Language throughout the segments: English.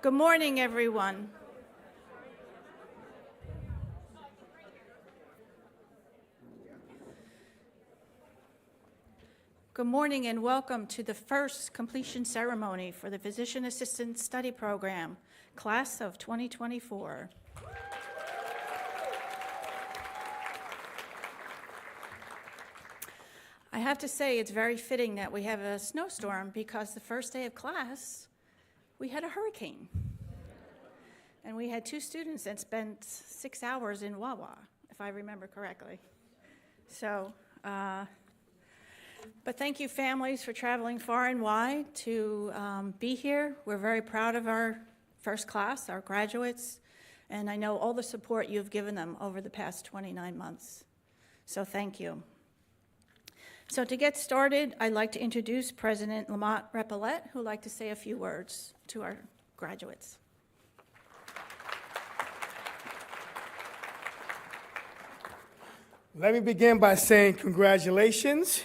Good morning, everyone. Good morning and welcome to the first completion ceremony for the Physician Assistant Study Program, Class of 2024. I have to say it's very fitting that we have a snowstorm because the first day of class, we had a hurricane. And we had 2 students that spent 6 hours in Wawa, if I remember correctly. So, but thank you families for traveling far and wide to be here. We're very proud of our first class, our graduates, and I know all the support you've given them over the past 29 months. So thank you. So to get started, I'd like to introduce President Lamont Repollet, who'd like to say a few words to our graduates. Let me begin by saying congratulations.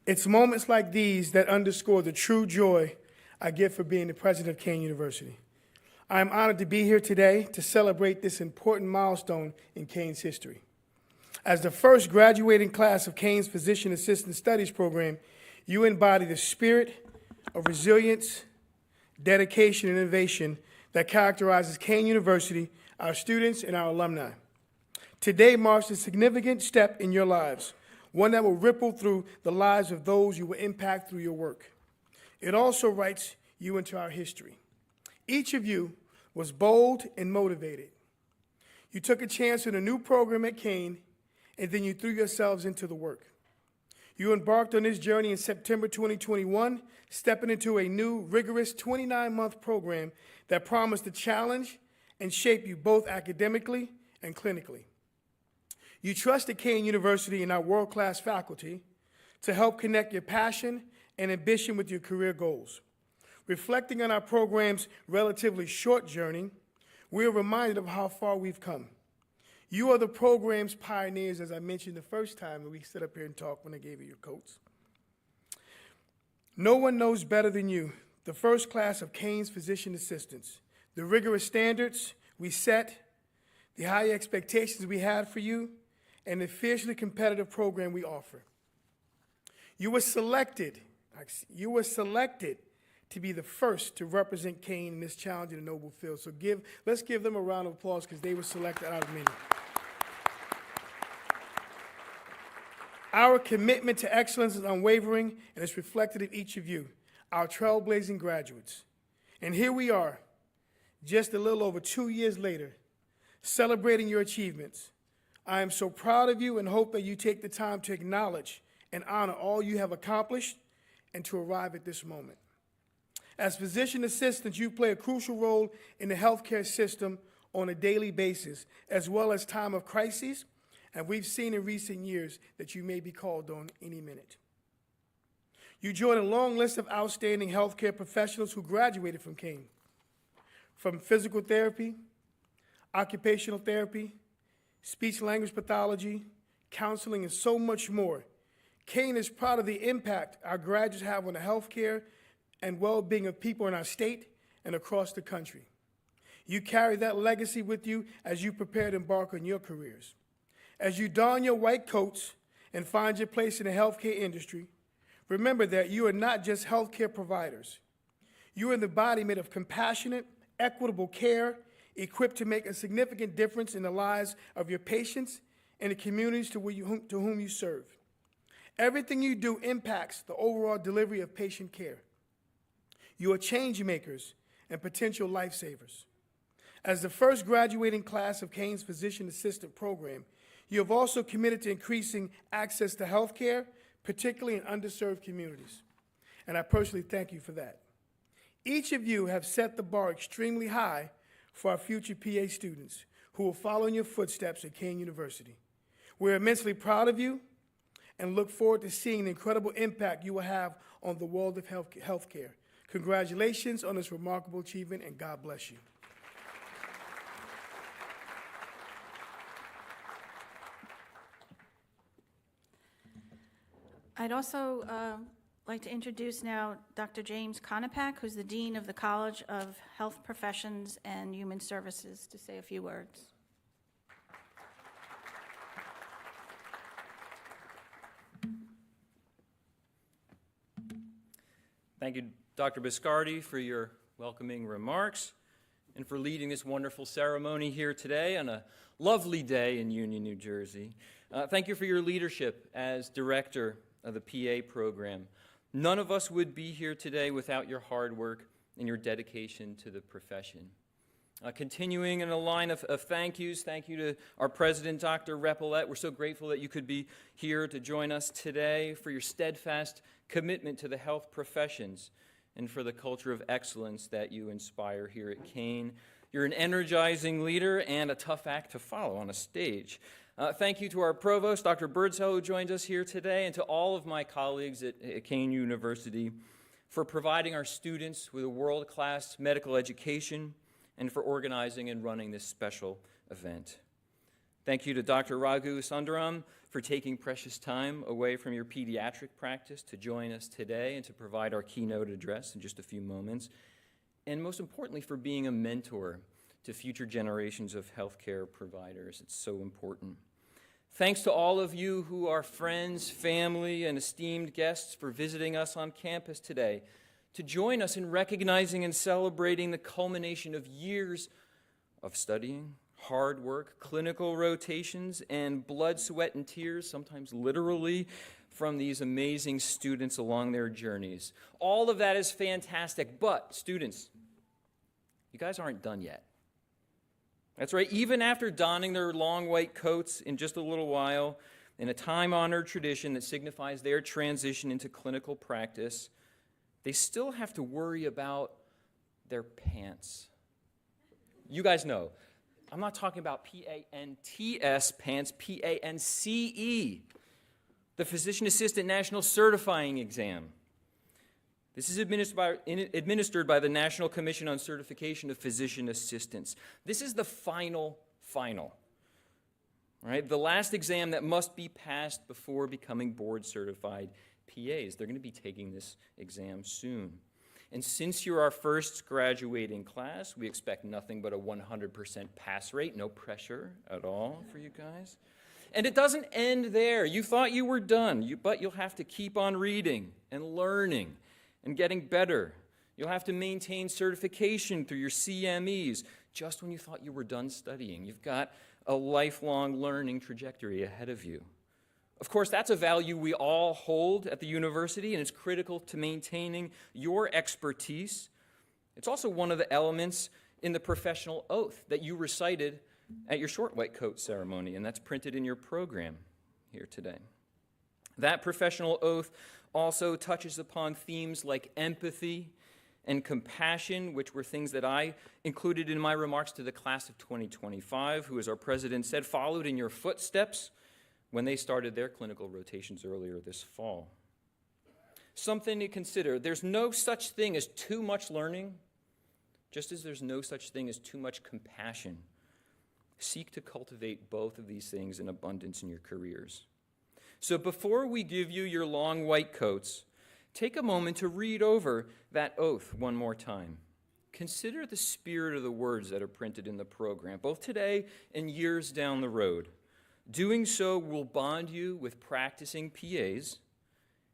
It's moments like these that underscore the true joy I get for being the president of Kean University. I am honored to be here today to celebrate this important milestone in Kean's history. As the first graduating class of Kean's Physician Assistant Studies program, you embody the spirit of resilience, dedication, and innovation that characterizes Kean University, our students, and our alumni. Today marks a significant step in your lives, one that will ripple through the lives of those you will impact through your work. It also writes you into our history. Each of you was bold and motivated. You took a chance on a new program at Kean, and then you threw yourselves into the work. You embarked on this journey in September 2021, stepping into a new, rigorous 29-month program that promised to challenge and shape you both academically and clinically. You trusted Kean University and our world-class faculty to help connect your passion and ambition with your career goals. Reflecting on our program's relatively short journey, we are reminded of how far we've come. You are the program's pioneers, as I mentioned the first time that we stood up here and talked when I gave you your coats. No one knows better than you the first class of Kean's physician assistants, the rigorous standards we set, the high expectations we had for you, and the fiercely competitive program we offer. You were selected to be the first to represent Kean in this challenging and noble field. So let's give them a round of applause because they were selected out of many. Our commitment to excellence is unwavering, and it's reflected in each of you, our trailblazing graduates. And here we are, just a little over 2 years later, celebrating your achievements. I am so proud of you and hope that you take the time to acknowledge and honor all you have accomplished and to arrive at this moment. As physician assistants, you play a crucial role in the healthcare system on a daily basis, as well as time of crises, and we've seen in recent years that you may be called on any minute. You join a long list of outstanding healthcare professionals who graduated from Kean, from physical therapy, occupational therapy, speech-language pathology, counseling, and so much more. Kean is proud of the impact our graduates have on the healthcare and well-being of people in our state and across the country. You carry that legacy with you as you prepare to embark on your careers. As you don your white coats and find your place in the healthcare industry, remember that you are not just healthcare providers. You are the embodiment of compassionate, equitable care, equipped to make a significant difference in the lives of your patients and the communities to whom you serve. Everything you do impacts the overall delivery of patient care. You are change makers and potential lifesavers. As the first graduating class of Kean's Physician Assistant Program, you have also committed to increasing access to health care, particularly in underserved communities. And I personally thank you for that. Each of you have set the bar extremely high for our future PA students who will follow in your footsteps at Kean University. We're immensely proud of you and look forward to seeing the incredible impact you will have on the world of healthcare. Congratulations on this remarkable achievement, and God bless you. I'd also like to introduce now Dr. James Konopak, who's the Dean of the College of Health Professions and Human Services, to say a few words. Thank you, Dr. Biscardi, for your welcoming remarks and for leading this wonderful ceremony here today on a lovely day in Union, New Jersey. Thank you for your leadership as director of the PA program. None of us would be here today without your hard work and your dedication to the profession. Continuing in a line of thank yous, thank you to our president, Dr. Repollet. We're so grateful that you could be here to join us today, for your steadfast commitment to the health professions and for the culture of excellence that you inspire here at Kean. You're an energizing leader and a tough act to follow on a stage. Thank you to our provost, Dr. Birdsell, who joins us here today, and to all of my colleagues at Kean University for providing our students with a world-class medical education and for organizing and running this special event. Thank you to Dr. Raghu Sundaram for taking precious time away from your pediatric practice to join us today and to provide our keynote address in just a few moments. And most importantly, for being a mentor to future generations of healthcare providers. It's so important. Thanks to all of you who are friends, family, and esteemed guests for visiting us on campus today, to join us in recognizing and celebrating the culmination of years of studying, hard work, clinical rotations, and blood, sweat, and tears, sometimes literally, from these amazing students along their journeys. All of that is fantastic, but students, you guys aren't done yet. That's right, even after donning their long white coats in just a little while, in a time-honored tradition that signifies their transition into clinical practice, they still have to worry about their pants. You guys know, I'm not talking about P-A-N-T-S pants, P-A-N-C-E, the Physician Assistant National Certifying Exam. This is administered by the National Commission on Certification of Physician Assistants. This is the final, right? The last exam that must be passed before becoming board-certified PAs. They're going to be taking this exam soon. And since you're our first graduating class, we expect nothing but a 100% pass rate, no pressure at all for you guys. And it doesn't end there. You thought you were done, but you'll have to keep on reading and learning and getting better. You'll have to maintain certification through your CMEs just when you thought you were done studying. You've got a lifelong learning trajectory ahead of you. Of course, that's a value we all hold at the university, and it's critical to maintaining your expertise. It's also one of the elements in the professional oath that you recited at your short white coat ceremony, and that's printed in your program here today. That professional oath also touches upon themes like empathy and compassion, which were things that I included in my remarks to the class of 2025, who, as our president said, followed in your footsteps when they started their clinical rotations earlier this fall. Something to consider. There's no such thing as too much learning, just as there's no such thing as too much compassion. Seek to cultivate both of these things in abundance in your careers. So before we give you your long white coats, take a moment to read over that oath one more time. Consider the spirit of the words that are printed in the program, both today and years down the road. Doing so will bond you with practicing PAs,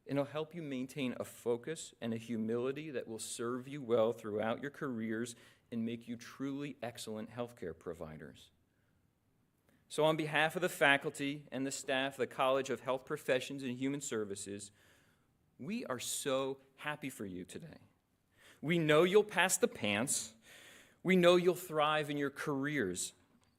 and it'll help you maintain a focus and a humility that will serve you well throughout your careers and make you truly excellent healthcare providers. So on behalf of the faculty and the staff of the College of Health Professions and Human Services, we are so happy for you today. We know you'll pass the pants. We know you'll thrive in your careers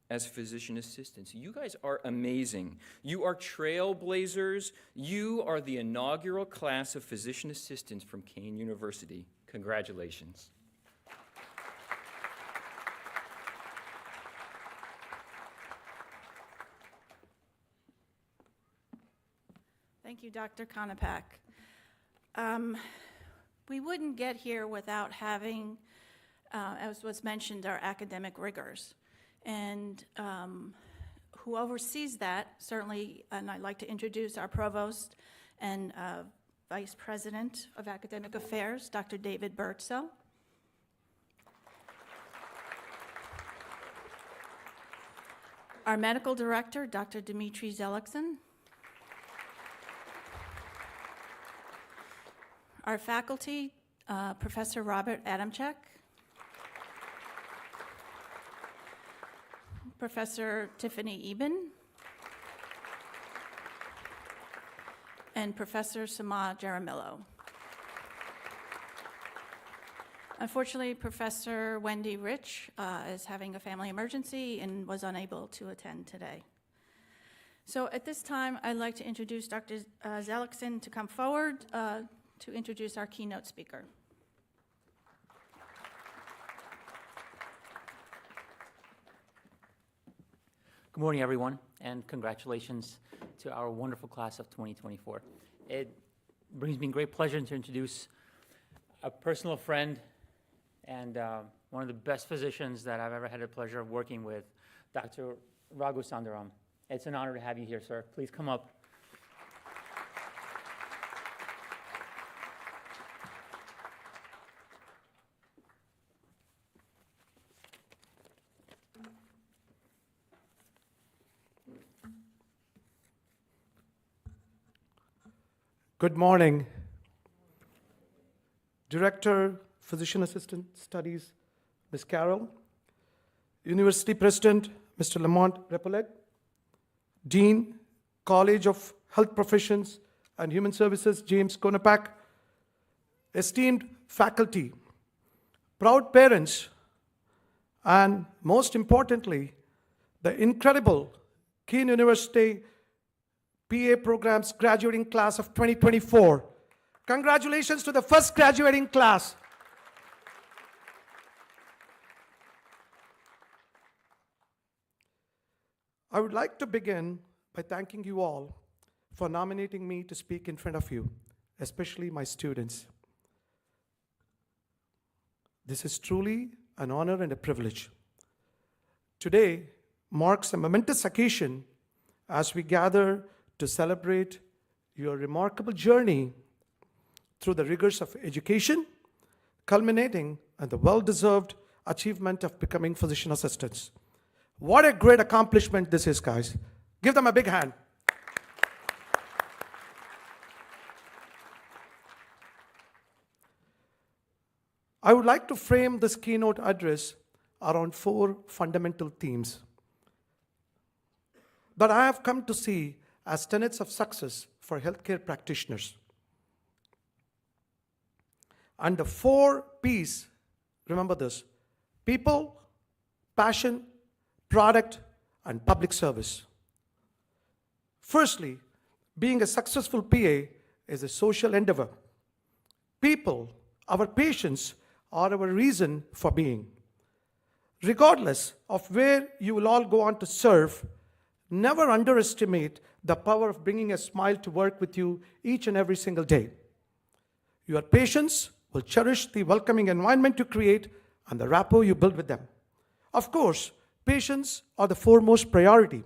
as physician assistants. You guys are amazing. You are trailblazers. You are the inaugural class of physician assistants from Kean University. Congratulations. Thank you, Dr. Konopak. We wouldn't get here without having, as was mentioned, our academic rigors. And who oversees that, certainly, and I'd like to introduce our provost and Vice President of Academic Affairs, Dr. David Birdsell. Our Medical Director, Dr. Dimitri Zelikson. Our faculty, Professor Robert Adamczyk. Professor Tiffany Eben. And Professor Sama Jaramillo. Unfortunately, Professor Wendy Rich is having a family emergency and was unable to attend today. So at this time, I'd like to introduce Dr. Zelikson to come forward to introduce our keynote speaker. Good morning, everyone, and congratulations to our wonderful class of 2024. It brings me great pleasure to introduce a personal friend and one of the best physicians that I've ever had the pleasure of working with, Dr. Raghu Sundaram. It's an honor to have you here, sir. Please come up. Good morning. Director, Physician Assistant Studies, Ms. Carol. University President, Mr. Lamont Repollet. Dean, College of Health Professions and Human Services, James Konapak. Esteemed faculty, proud parents, and most importantly, the incredible Kean University PA programs graduating class of 2024. Congratulations to the first graduating class. I would like to begin by thanking you all for nominating me to speak in front of you, especially my students. This is truly an honor and a privilege. Today marks a momentous occasion as we gather to celebrate your remarkable journey through the rigors of education, culminating in the well-deserved achievement of becoming physician assistants. What a great accomplishment this is, guys. Give them a big hand. I would like to frame this keynote address around 4 fundamental themes that I have come to see as tenets of success for healthcare practitioners. And the 4 P's, remember this: people, passion, product, and public service. Firstly, being a successful PA is a social endeavor. People, our patients, are our reason for being. Regardless of where you will all go on to serve, never underestimate the power of bringing a smile to work with you each and every single day. Your patients will cherish the welcoming environment you create and the rapport you build with them. Of course, patients are the foremost priority,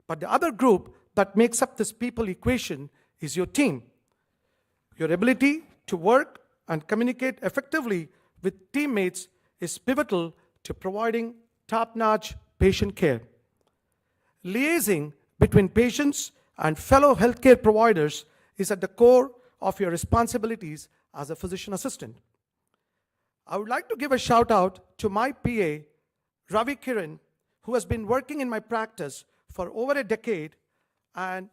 but the other group that makes up this people equation is your team. Your ability to work and communicate effectively with teammates is pivotal to providing top-notch patient care. Liaising between patients and fellow healthcare providers is at the core of your responsibilities as a physician assistant. I would like to give a shout out to my PA, Ravi Kiran, who has been working in my practice for over a decade and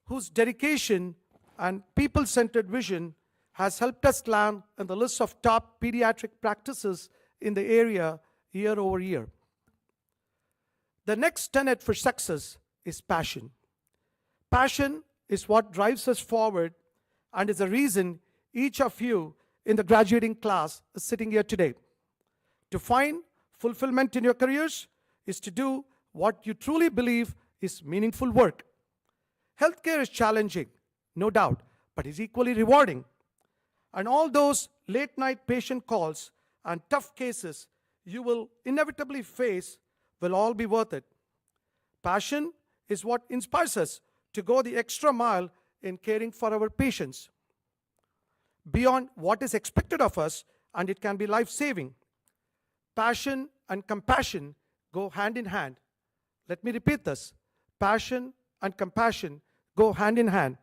whose dedication and people-centered vision has helped us land on the list of top pediatric practices in the area year over year. The next tenet for success is passion. Passion is what drives us forward and is the reason each of you in the graduating class is sitting here today. To find fulfillment in your careers is to do what you truly believe is meaningful work. Healthcare is challenging, no doubt, but is equally rewarding. And all those late-night patient calls and tough cases you will inevitably face will all be worth it. Passion is what inspires us to go the extra mile in caring for our patients. beyond what is expected of us, and it can be life-saving. Passion and compassion go hand in hand. Let me repeat this. Passion and compassion go hand in hand.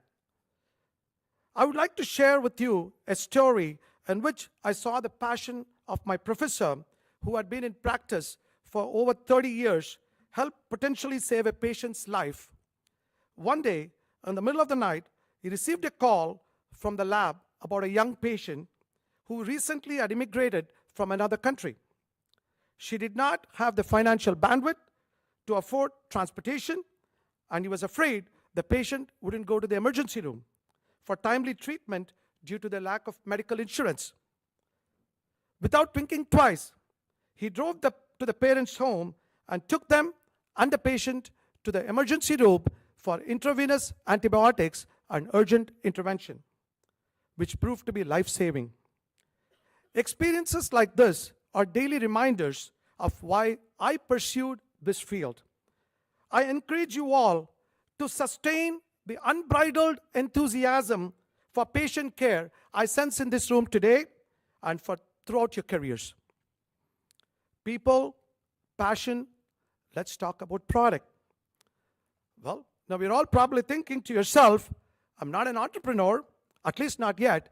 I would like to share with you a story in which I saw the passion of my professor, who had been in practice for over 30 years, help potentially save a patient's life. One day, in the middle of the night, he received a call from the lab about a young patient who recently had immigrated from another country. She did not have the financial bandwidth to afford transportation, and he was afraid the patient wouldn't go to the emergency room for timely treatment due to the lack of medical insurance. Without thinking twice, he drove to the parents' home and took them and the patient to the emergency room for intravenous antibiotics and urgent intervention, which proved to be life-saving. Experiences like this are daily reminders of why I pursued this field. I encourage you all to sustain the unbridled enthusiasm for patient care I sense in this room today and for throughout your careers. People, passion, let's talk about product. Well, now we're all probably thinking to yourself, I'm not an entrepreneur, at least not yet.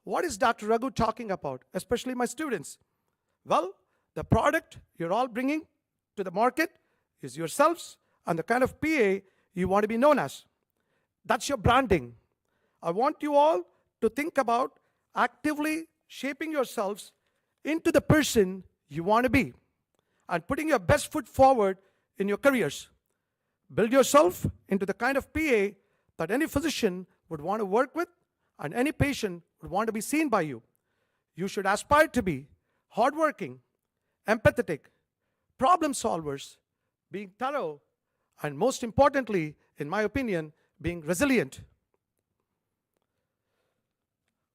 What is Dr. Raghu talking about, especially my students? Well, the product you're all bringing to the market is yourselves and the kind of PA you want to be known as. That's your branding. I want you all to think about actively shaping yourselves into the person you want to be and putting your best foot forward in your careers. Build yourself into the kind of PA that any physician would want to work with and any patient would want to be seen by you. You should aspire to be hardworking, empathetic, problem solvers, being thorough, and most importantly, in my opinion, being resilient.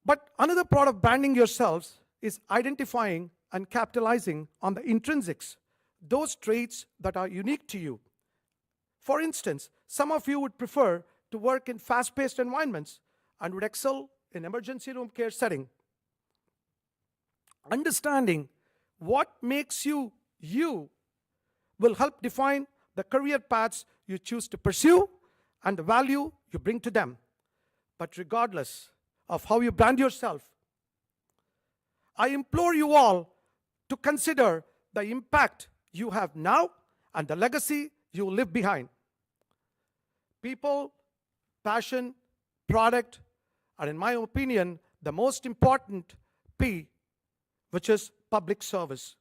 But another part of branding yourselves is identifying and capitalizing on the intrinsics, those traits that are unique to you. For instance, some of you would prefer to work in fast-paced environments and would excel in emergency room care setting. Understanding what makes you you will help define the career paths you choose to pursue and the value you bring to them. But regardless of how you brand yourself, I implore you all to consider the impact you have now and the legacy you will leave behind. People, passion, product, are in my opinion the most important P, which is public service.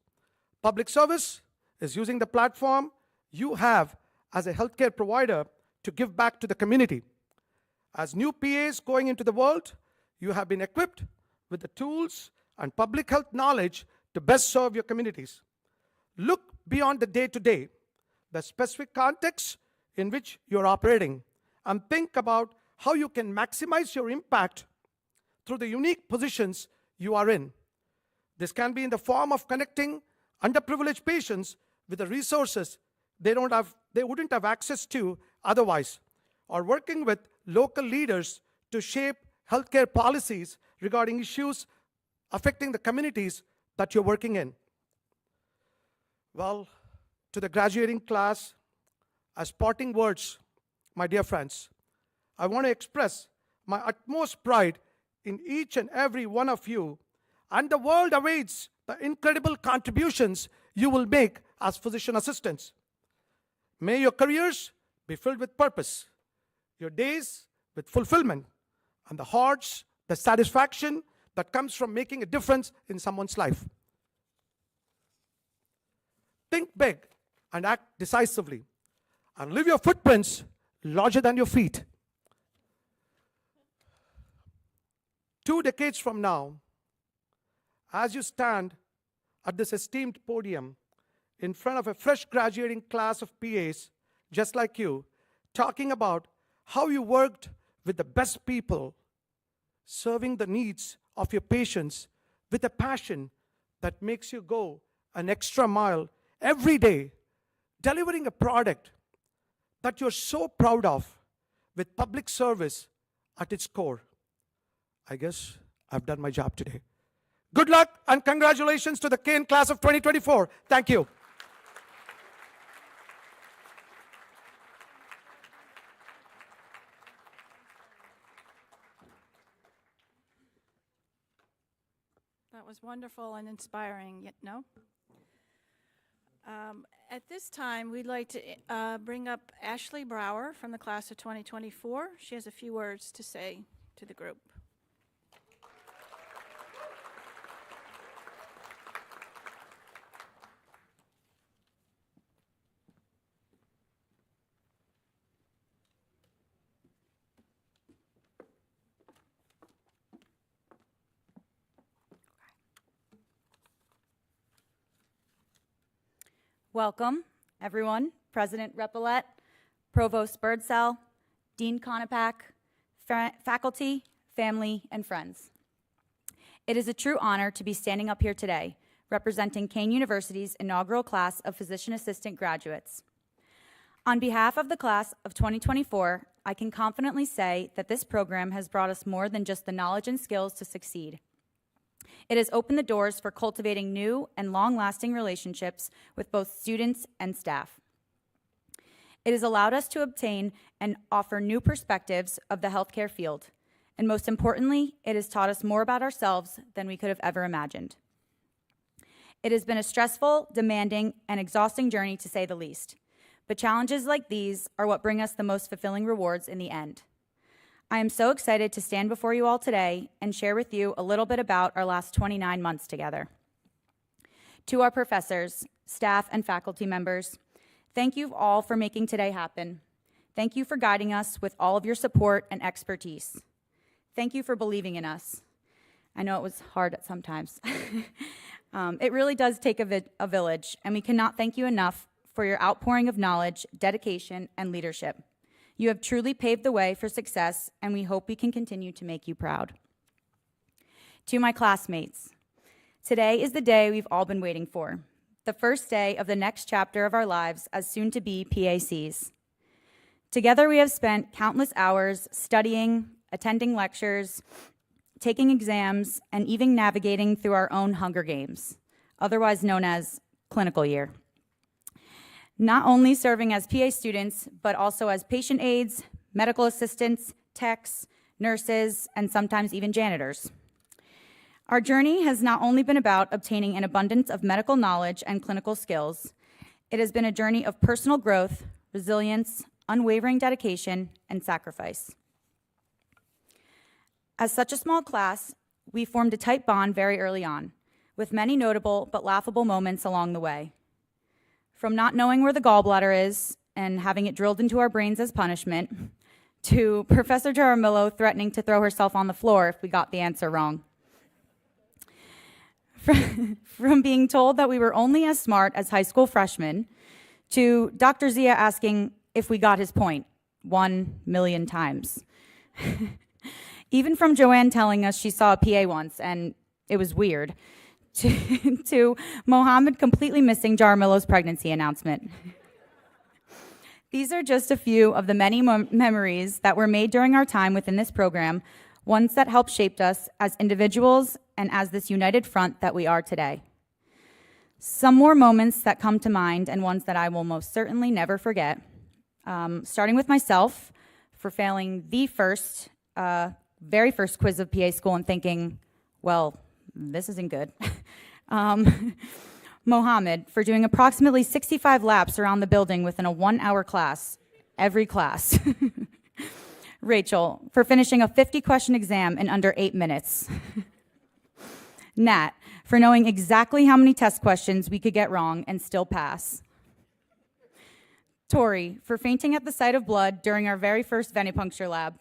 Public service is using the platform you have as a healthcare provider to give back to the community. As new PAs going into the world, you have been equipped with the tools and public health knowledge to best serve your communities. Look beyond the day-to-day, the specific context in which you're operating, and think about how you can maximize your impact through the unique positions you are in. This can be in the form of connecting underprivileged patients with the resources they wouldn't have access to otherwise, or working with local leaders to shape healthcare policies regarding issues affecting the communities that you're working in. Well, to the graduating class, as parting words, my dear friends, I want to express my utmost pride in each and every one of you, and the world awaits the incredible contributions you will make as physician assistants. May your careers be filled with purpose, your days with fulfillment, and the hearts, the satisfaction that comes from making a difference in someone's life. Think big and act decisively, and leave your footprints larger than your feet. 2 decades from now, as you stand at this esteemed podium in front of a fresh graduating class of PAs just like you, talking about how you worked with the best people, serving the needs of your patients with a passion that makes you go an extra mile every day, delivering a product that you're so proud of with public service at its core. I guess I've done my job today. Good luck and congratulations to the Kane class of 2024. Thank you. That was wonderful and inspiring, no? At this time, we'd like to bring up Ashley Brower from the class of 2024. She has a few words to say to the group. Welcome, everyone, President Repillette, Provost Birdsell, Dean Konopak, faculty, family, and friends. It is a true honor to be standing up here today, representing Kane University's inaugural class of physician assistant graduates. On behalf of the class of 2024, I can confidently say that this program has brought us more than just the knowledge and skills to succeed. It has opened the doors for cultivating new and long-lasting relationships with both students and staff. It has allowed us to obtain and offer new perspectives of the healthcare field, and most importantly, it has taught us more about ourselves than we could have ever imagined. It has been a stressful, demanding, and exhausting journey to say the least, but challenges like these are what bring us the most fulfilling rewards in the end. I am so excited to stand before you all today and share with you a little bit about our last 29 months together. To our professors, staff, and faculty members, thank you all for making today happen. Thank you for guiding us with all of your support and expertise. Thank you for believing in us. I know it was hard at sometimes. It really does take a village, and we cannot thank you enough for your outpouring of knowledge, dedication, and leadership. You have truly paved the way for success, and we hope we can continue to make you proud. To my classmates, today is the day we've all been waiting for, the first day of the next chapter of our lives as soon-to-be PACs. Together, we have spent countless hours studying, attending lectures, taking exams, and even navigating through our own Hunger Games, otherwise known as clinical year. Not only serving as PA students, but also as patient aides, medical assistants, techs, nurses, and sometimes even janitors. Our journey has not only been about obtaining an abundance of medical knowledge and clinical skills, it has been a journey of personal growth, resilience, unwavering dedication, and sacrifice. As such a small class, we formed a tight bond very early on, with many notable but laughable moments along the way. From not knowing where the gallbladder is and having it drilled into our brains as punishment, to Professor Jaramillo threatening to throw herself on the floor if we got the answer wrong. From being told that we were only as smart as high school freshmen, to Dr. Zia asking if we got his point 1 million times. Even from Joanne telling us she saw a PA once and it was weird, to Mohammed completely missing Jaramillo's pregnancy announcement. These are just a few of the many memories that were made during our time within this program, ones that helped shape us as individuals and as this united front that we are today. Some more moments that come to mind and ones that I will most certainly never forget, starting with myself for failing the very first quiz of PA school and thinking, well, this isn't good. Mohammed for doing approximately 65 laps around the building within a 1-hour class, every class. Rachel for finishing a 50-question exam in under 8 minutes. Nat for knowing exactly how many test questions we could get wrong and still pass. Tori for fainting at the sight of blood during our very first venipuncture lab.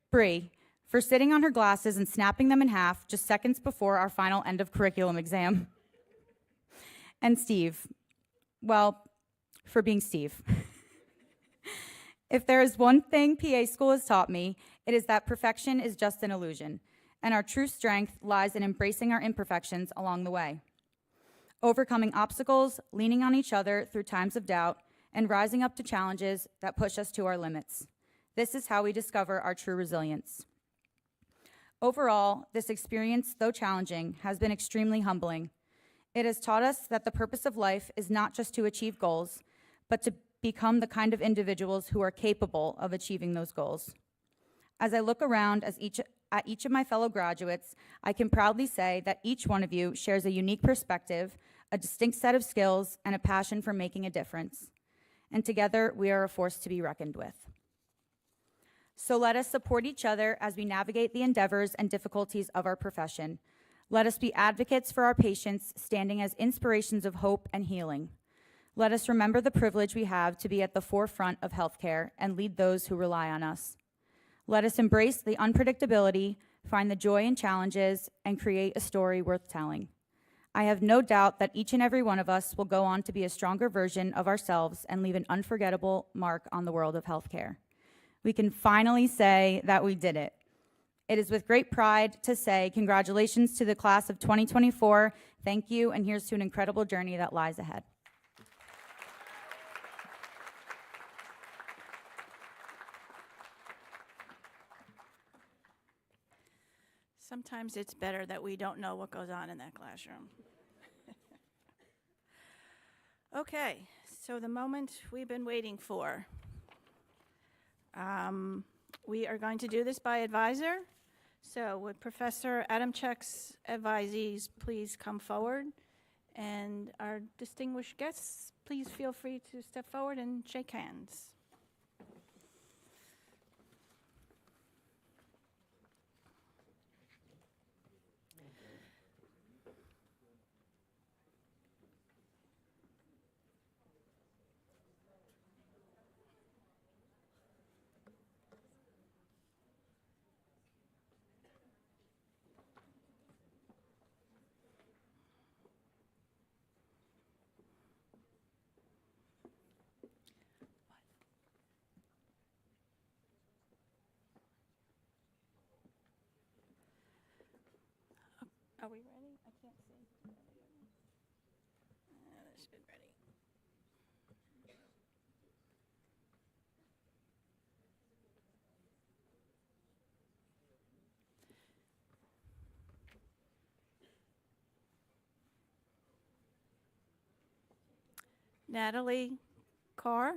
Bree for sitting on her glasses and snapping them in half just seconds before our final end of curriculum exam. And Steve, well, for being Steve. If there is one thing PA school has taught me, it is that perfection is just an illusion, and our true strength lies in embracing our imperfections along the way. Overcoming obstacles, leaning on each other through times of doubt, and rising up to challenges that push us to our limits. This is how we discover our true resilience. Overall, this experience, though challenging, has been extremely humbling. It has taught us that the purpose of life is not just to achieve goals, but to become the kind of individuals who are capable of achieving those goals. As I look around at each of my fellow graduates, I can proudly say that each one of you shares a unique perspective, a distinct set of skills, and a passion for making a difference. And together, we are a force to be reckoned with. So let us support each other as we navigate the endeavors and difficulties of our profession. Let us be advocates for our patients, standing as inspirations of hope and healing. Let us remember the privilege we have to be at the forefront of healthcare and lead those who rely on us. Let us embrace the unpredictability, find the joy in challenges, and create a story worth telling. I have no doubt that each and every one of us will go on to be a stronger version of ourselves and leave an unforgettable mark on the world of healthcare. We can finally say that we did it. It is with great pride to say congratulations to the class of 2024. Thank you, and here's to an incredible journey that lies ahead. Sometimes it's better that we don't know what goes on in that classroom. Okay, so the moment we've been waiting for. We are going to do this by advisor. So would Professor Adamczyk's advisees please come forward? And our distinguished guests, please feel free to step forward and shake hands. Are we ready? I can't see. This is ready. Natalie Carr.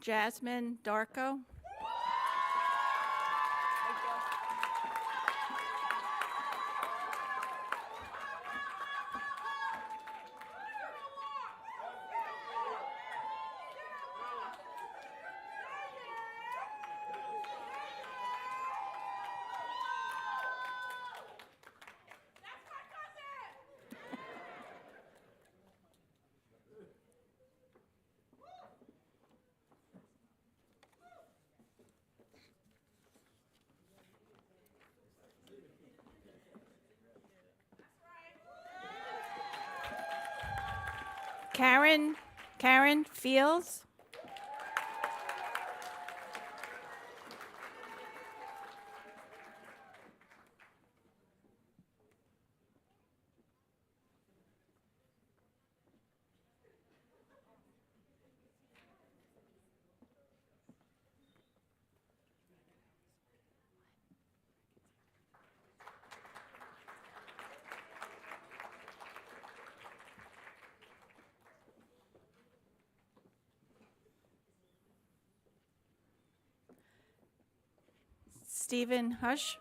Jasmine Darko. Karen Fields. Stephen Hush.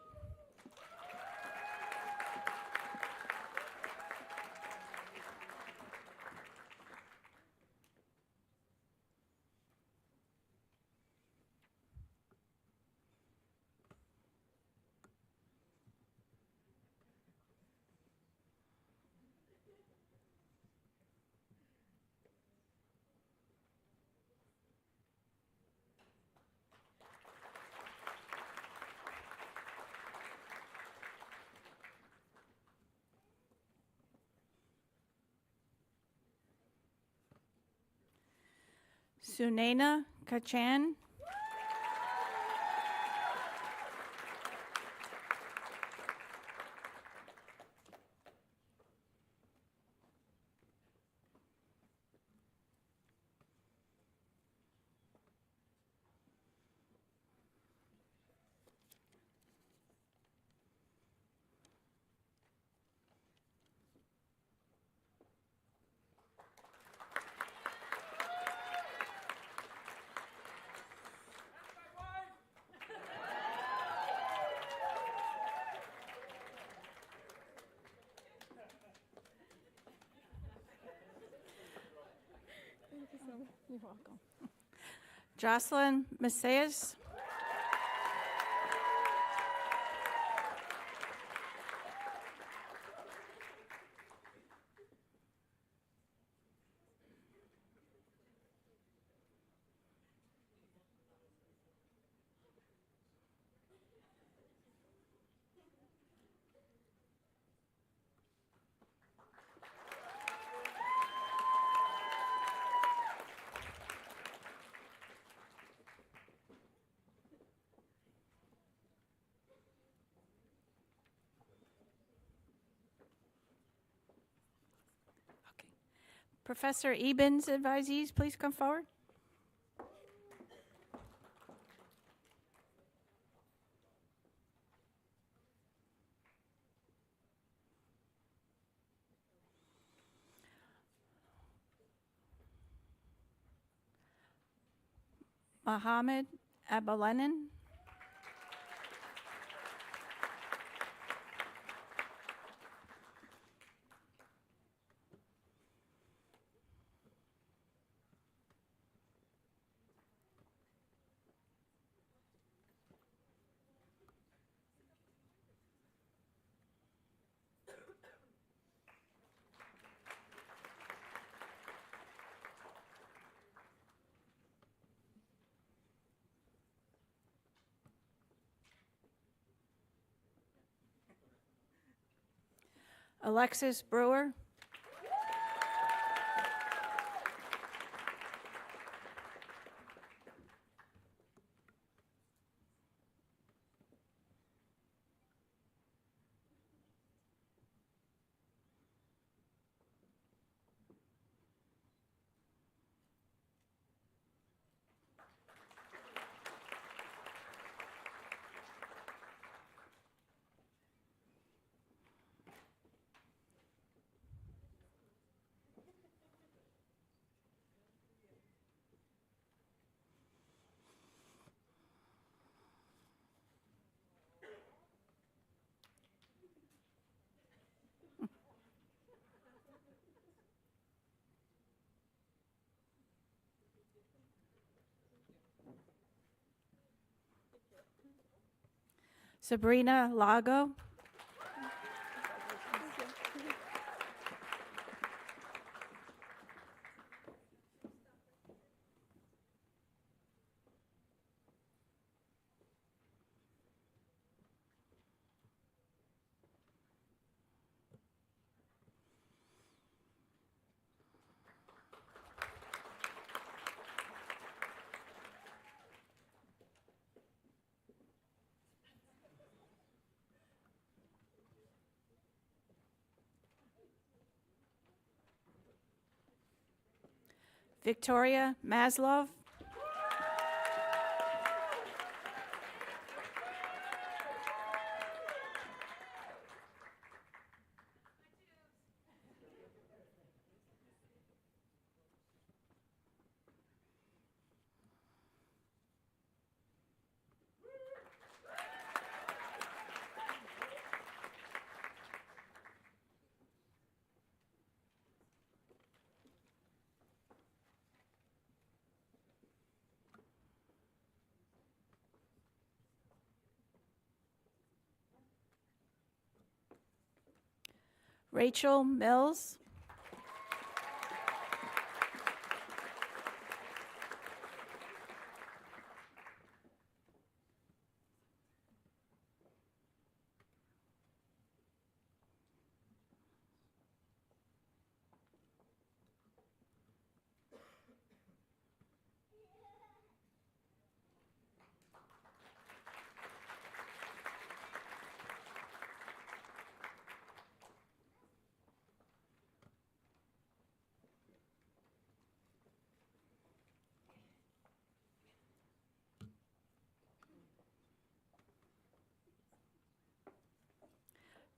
Sunena Kachan. You're welcome. Jocelyn Macias. Professor Eben's advisees, please come forward. Mohammed Abalenin. Alexis Brewer. Sabrina Lago. Victoria Maslov. Rachel Mills.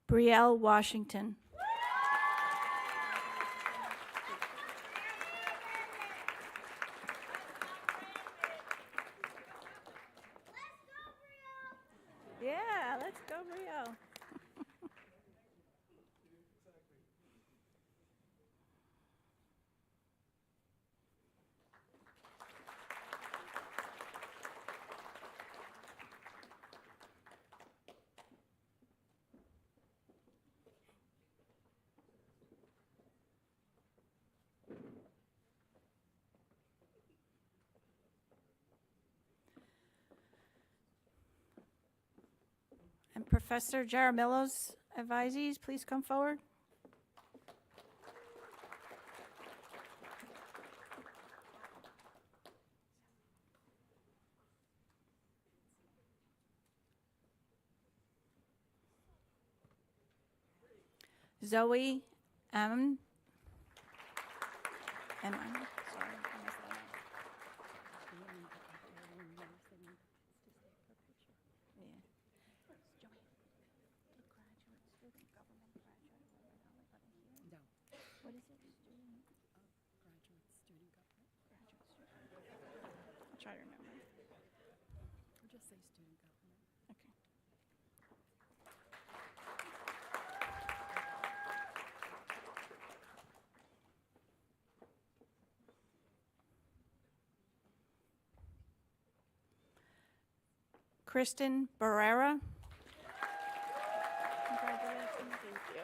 Brielle Washington. Yeah, let's go, Brielle. And Professor Jaramillo's advisees, please come forward. Zoe M. Sorry, I missed that name. I'll try to remember. Just say student government. Okay. Kristen Barrera. Congratulations. Thank you.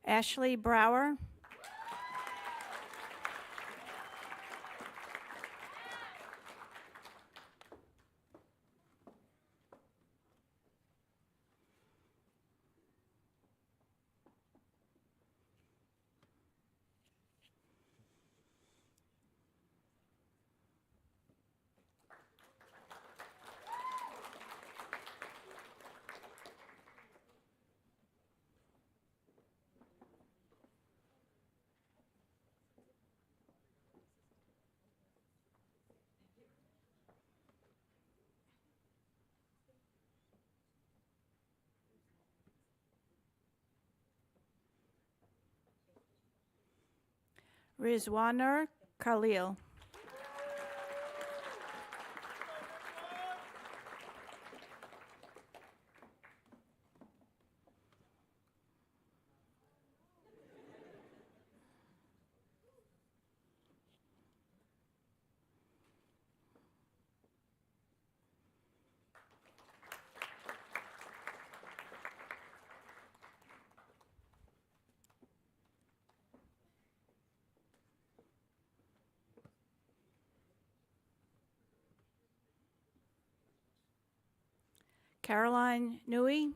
Ashley Brower. Rizwanur Khalil. Caroline Nui.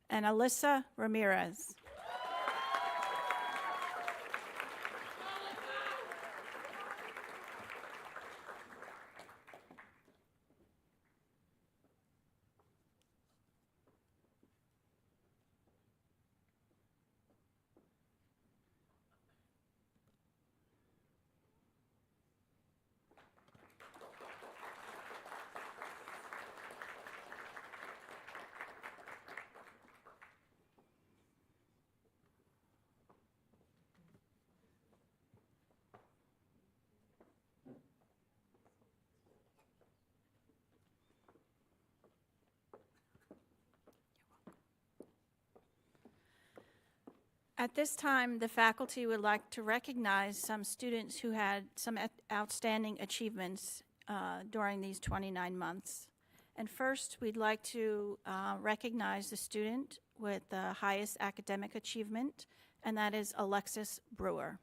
And Alyssa Ramirez. At this time, the faculty would like to recognize some students who had some outstanding achievements during these 29 months. And first, we'd like to recognize the student with the highest academic achievement, and that is Alexis Brewer.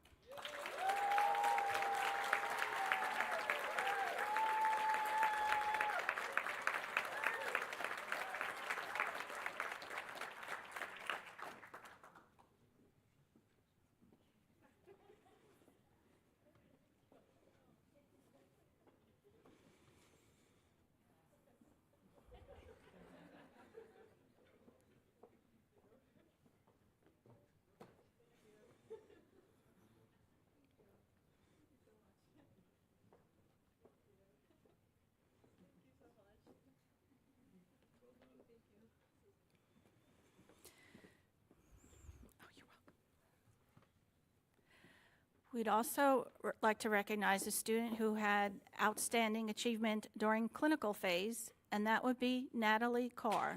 We'd also like to recognize a student who had outstanding achievement during clinical phase, and that would be Natalie Carr.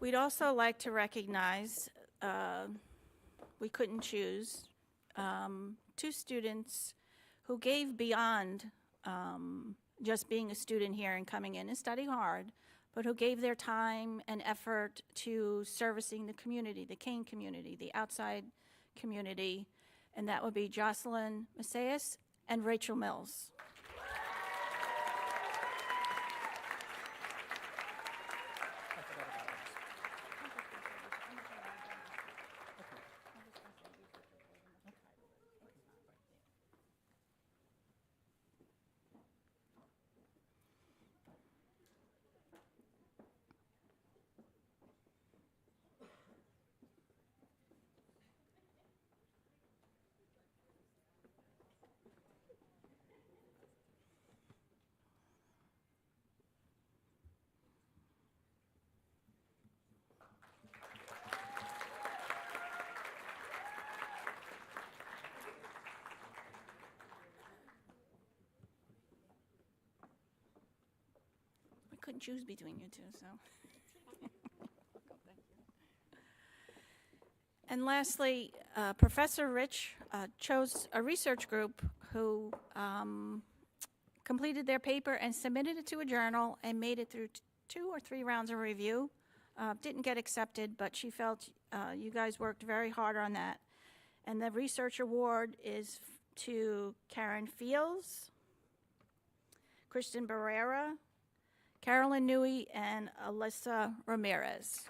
We'd also like to recognize, we couldn't choose, two students who gave beyond just being a student here and coming in and studying hard, but who gave their time and effort to servicing the community, the Kane community, the outside community, and that would be Jocelyn Macias and Rachel Mills. Couldn't choose between you two, so. And lastly, Professor Rich chose a research group who completed their paper and submitted it to a journal and made it through 2 or 3 rounds of review. Didn't get accepted, but she felt you guys worked very hard on that. And the research award is to Karen Fields, Kristen Barrera, Carolyn Newey, and Alyssa Ramirez.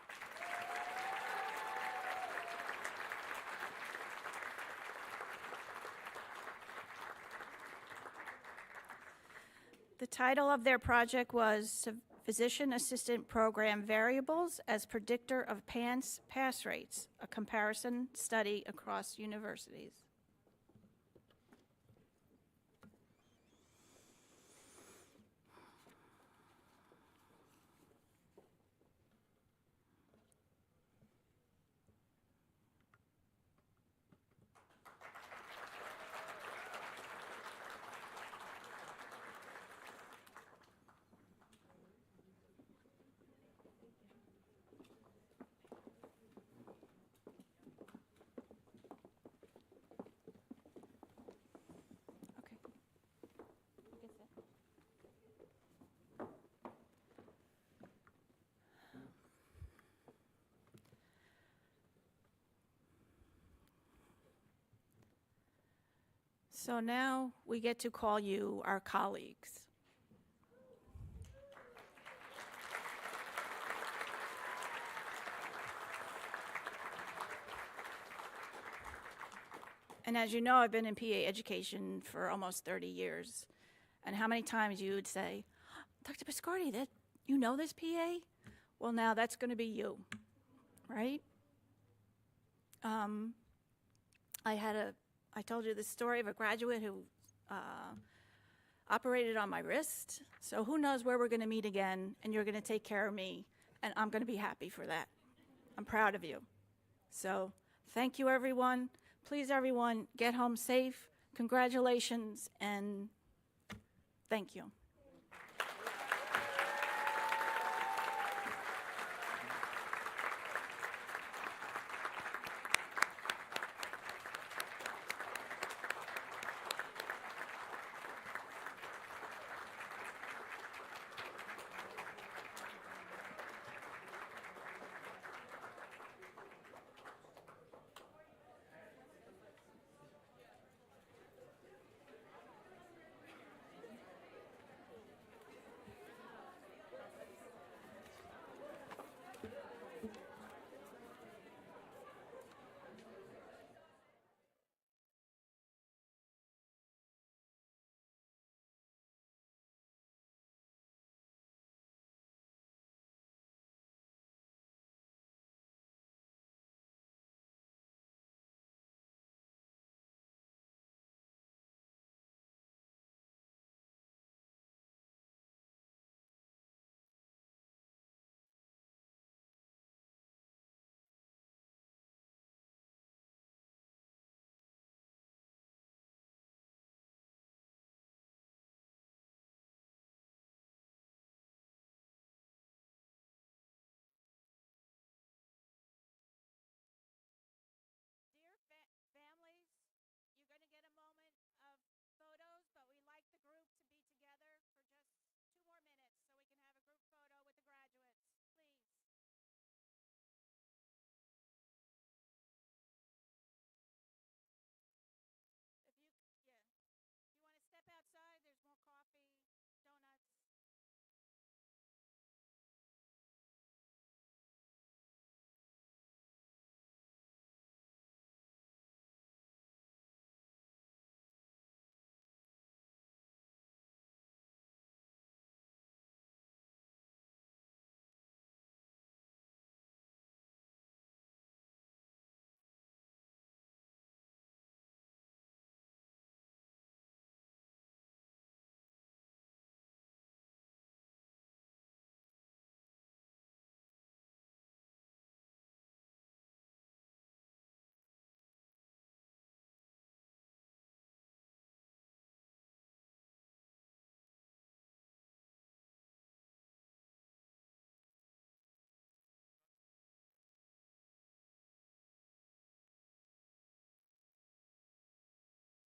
The title of their project was Physician Assistant Program Variables as Predictor of Pass Rates, a comparison study across universities. So now we get to call you our colleagues. And as you know, I've been in PA education for almost 30 years. And how many times you would say, Dr. Biscardi, that you know this PA? Well, now that's going to be you, right? I told you the story of a graduate who operated on my wrist. So who knows where we're going to meet again, and you're going to take care of me, and I'm going to be happy for that. I'm proud of you. So thank you, everyone. Please, everyone, get home safe. Congratulations, and thank you.